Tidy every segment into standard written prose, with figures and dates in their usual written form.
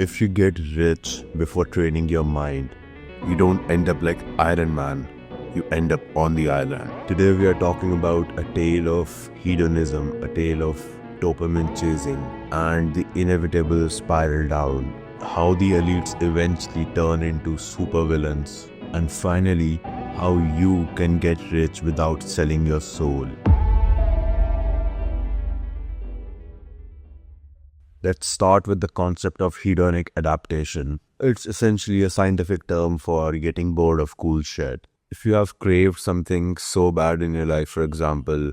If you get rich before training your mind, you don't end up like Iron Man. You end up on the island. Today we are talking about a tale of hedonism, a tale of dopamine chasing, and the inevitable spiral down. How the elites eventually turn into supervillains, and finally, how you can get rich without selling your soul. Let's start with the concept of hedonic adaptation. It's essentially a scientific term for getting bored of cool shit. If you have craved something so bad in your life, for example,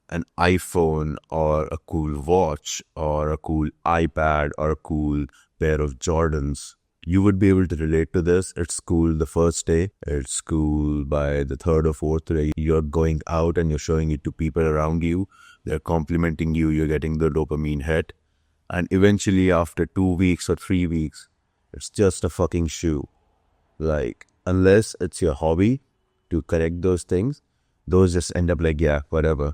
an iPhone or a cool watch or a cool iPad or a cool pair of Jordans, you would be able to relate to this. It's cool the first day. It's cool by the third or fourth day. You're going out and you're showing it to people around you. They're complimenting you. You're getting the dopamine hit. And eventually after 2 weeks or 3 weeks, it's just a fucking shoe. Like, unless it's your hobby to correct those things, those just end up like, yeah, whatever.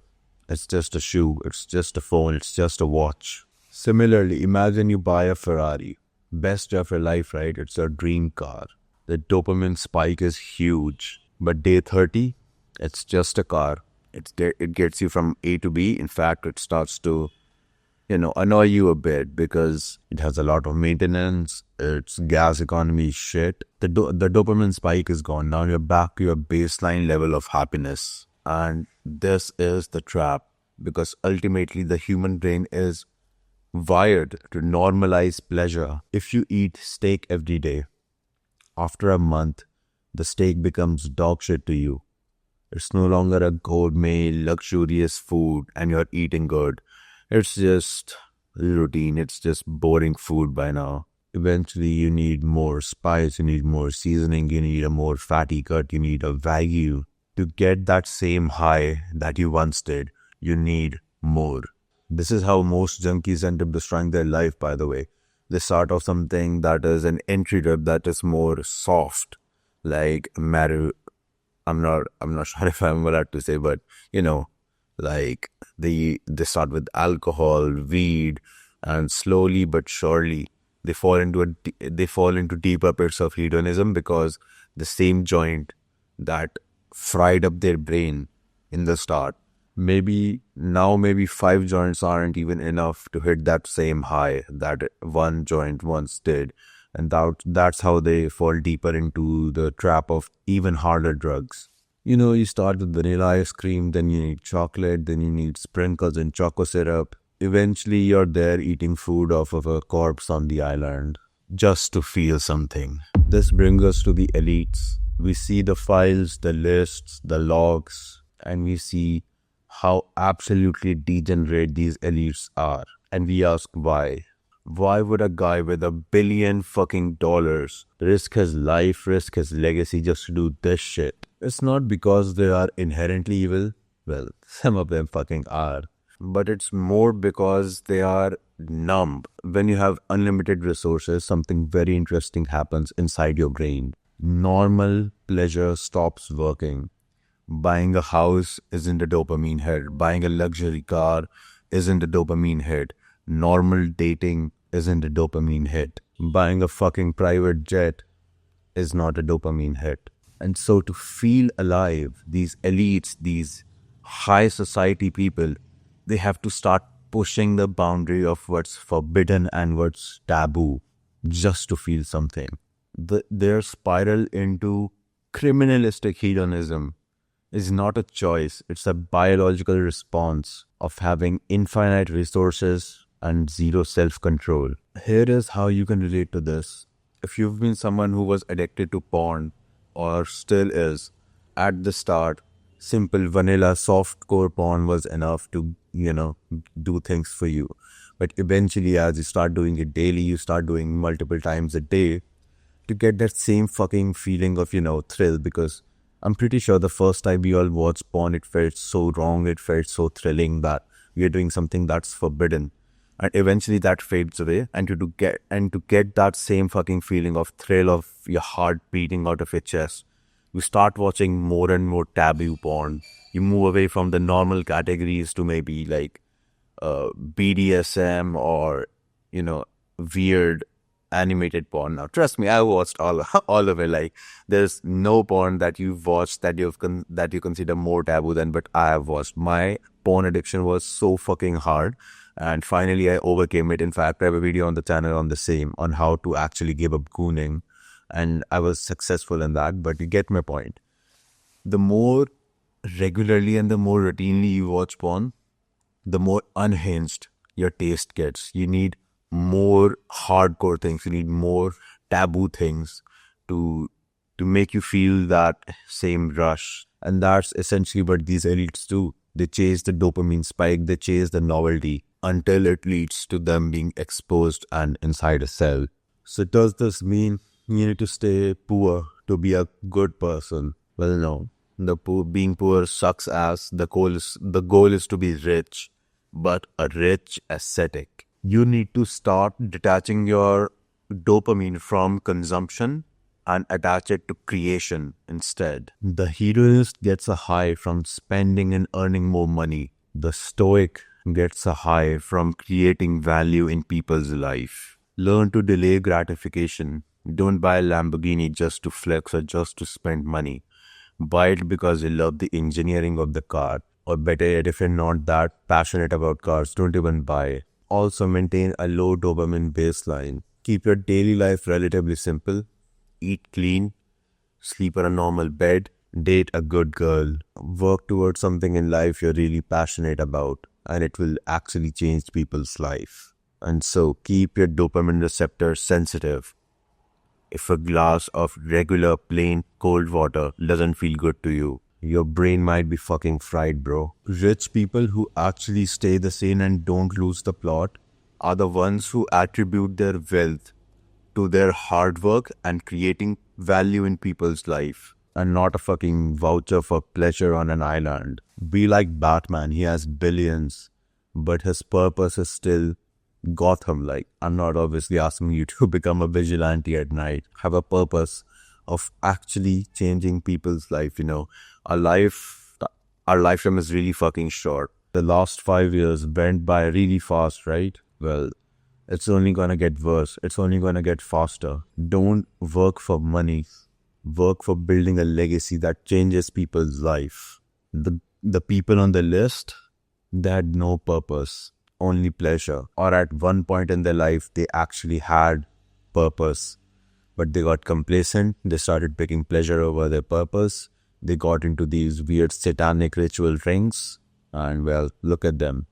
It's just a shoe. It's just a phone. It's just a watch. Similarly, imagine you buy a Ferrari. Best of your life, right? It's your dream car. The dopamine spike is huge. But day 30, it's just a car. It gets you from A to B. In fact, it starts to annoy you a bit because it has a lot of maintenance, its gas economy is shit. The dopamine spike is gone. Now you're back to your baseline level of happiness. And this is the trap, because ultimately the human brain is wired to normalize pleasure. If you eat steak every day, after a month, the steak becomes dog shit to you. It's no longer a gourmet, luxurious food and you're eating good. It's just routine. It's just boring food by now. Eventually, you need more spice, you need more seasoning, you need a more fatty cut, you need a Wagyu. To get that same high that you once did, you need more. This is how most junkies end up destroying their life, by the way. They start off something that is an entry drug that is more soft, like I'm not sure if I'm allowed to say, but like they start with alcohol, weed, and slowly but surely they fall into deeper pits of hedonism, because the same joint that fried up their brain in the start, maybe 5 joints aren't even enough to hit that same high that one joint once did, and that's how they fall deeper into the trap of even harder drugs. You start with vanilla ice cream, then you need chocolate, then you need sprinkles and choco syrup. Eventually, you're there eating food off of a corpse on the island, just to feel something. This brings us to the elites. We see the files, the lists, the logs, and we see how absolutely degenerate these elites are. And we ask why. Why would a guy with $1 billion fucking dollars risk his life, risk his legacy just to do this shit? It's not because they are inherently evil. Well, some of them fucking are. But it's more because they are numb. When you have unlimited resources, something very interesting happens inside your brain. Normal pleasure stops working. Buying a house isn't a dopamine hit. Buying a luxury car isn't a dopamine hit. Normal dating isn't a dopamine hit. Buying a fucking private jet is not a dopamine hit. And so to feel alive, these elites, these high society people, they have to start pushing the boundary of what's forbidden and what's taboo just to feel something. Their spiral into criminalistic hedonism is not a choice. It's a biological response of having infinite resources and zero self-control. Here is how you can relate to this. If you've been someone who was addicted to porn, or still is, at the start, simple vanilla softcore porn was enough to, do things for you. But eventually, as you start doing it daily, you start doing multiple times a day to get that same fucking feeling of, thrill. Because I'm pretty sure the first time we all watched porn, it felt so wrong, it felt so thrilling that we are doing something that's forbidden. And eventually that fades away, and to get that same fucking feeling of thrill of your heart beating out of your chest, you start watching more and more taboo porn. You move away from the normal categories to maybe like BDSM or weird animated porn. Now, trust me, I watched all of it. Like, there's no porn that you've watched that that you consider more taboo than, but I have watched. My porn addiction was so fucking hard, and finally I overcame it. In fact, I have a video on the channel on the same, on how to actually give up gooning, and I was successful in that. But you get my point. The more regularly and the more routinely you watch porn, the more unhinged your taste gets. You need more hardcore things. You need more taboo things to make you feel that same rush. And that's essentially what these elites do. They chase the dopamine spike, they chase the novelty until it leads to them being exposed and inside a cell. So does this mean you need to stay poor to be a good person? Well, no. Being poor sucks ass. The goal is to be rich, but a rich ascetic. You need to start detaching your dopamine from consumption and attach it to creation instead. The hedonist gets a high from spending and earning more money. The stoic gets a high from creating value in people's life. Learn to delay gratification. Don't buy a Lamborghini just to flex or just to spend money. Buy it because you love the engineering of the car. Or better yet, if you're not that passionate about cars, don't even buy it. Also maintain a low dopamine baseline. Keep your daily life relatively simple. Eat clean. Sleep on a normal bed. Date a good girl. Work towards something in life you're really passionate about, and it will actually change people's life. And so keep your dopamine receptor sensitive. If a glass of regular plain cold water doesn't feel good to you, your brain might be fucking fried, bro. Rich people who actually stay the same and don't lose the plot are the ones who attribute their wealth to their hard work and creating value in people's life, and not a fucking voucher for pleasure on an island. Be like Batman, he has billions, but his purpose is still Gotham. Like, I'm not obviously asking you to become a vigilante at night. Have a purpose of actually changing people's life. Our lifetime is really fucking short. The last 5 years went by really fast, right? Well, it's only gonna get worse. It's only gonna get faster. Don't work for money. Work for building a legacy that changes people's life. The people on the list, they had no purpose, only pleasure. Or at one point in their life, they actually had purpose, but they got complacent. They started picking pleasure over their purpose. They got into these weird satanic ritual rings, and well, look at them.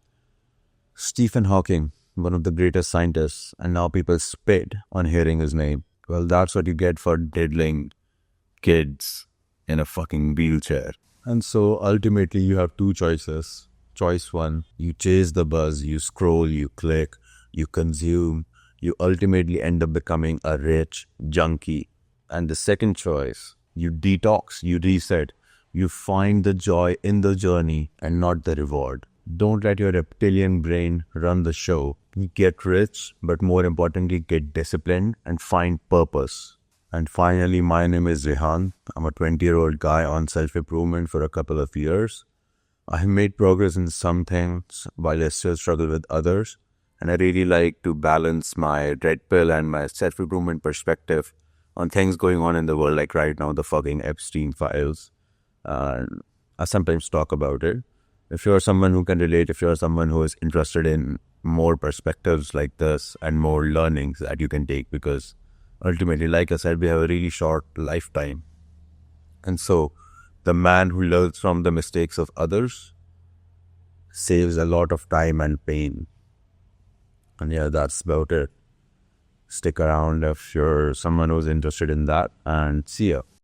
Stephen Hawking, one of the greatest scientists, and now people spit on hearing his name. Well, that's what you get for diddling kids in a fucking wheelchair. And so ultimately you have two choices. Choice one, you chase the buzz, you scroll, you click, you consume, you ultimately end up becoming a rich junkie. And the second choice, you detox, you reset, you find the joy in the journey and not the reward. Don't let your reptilian brain run the show. Get rich, but more importantly, get disciplined and find purpose. And finally, my name is Rehan. I'm a 20-year-old guy on self-improvement for a couple of years. I have made progress in some things while I still struggle with others. And I really like to balance my red pill and my self-improvement perspective on things going on in the world, like right now, the fucking Epstein files. I sometimes talk about it. If you're someone who can relate, if you're someone who is interested in more perspectives like this and more learnings that you can take, because ultimately, like I said, we have a really short lifetime. And so the man who learns from the mistakes of others saves a lot of time and pain. And yeah, that's about it. Stick around if you're someone who's interested in that, and see ya.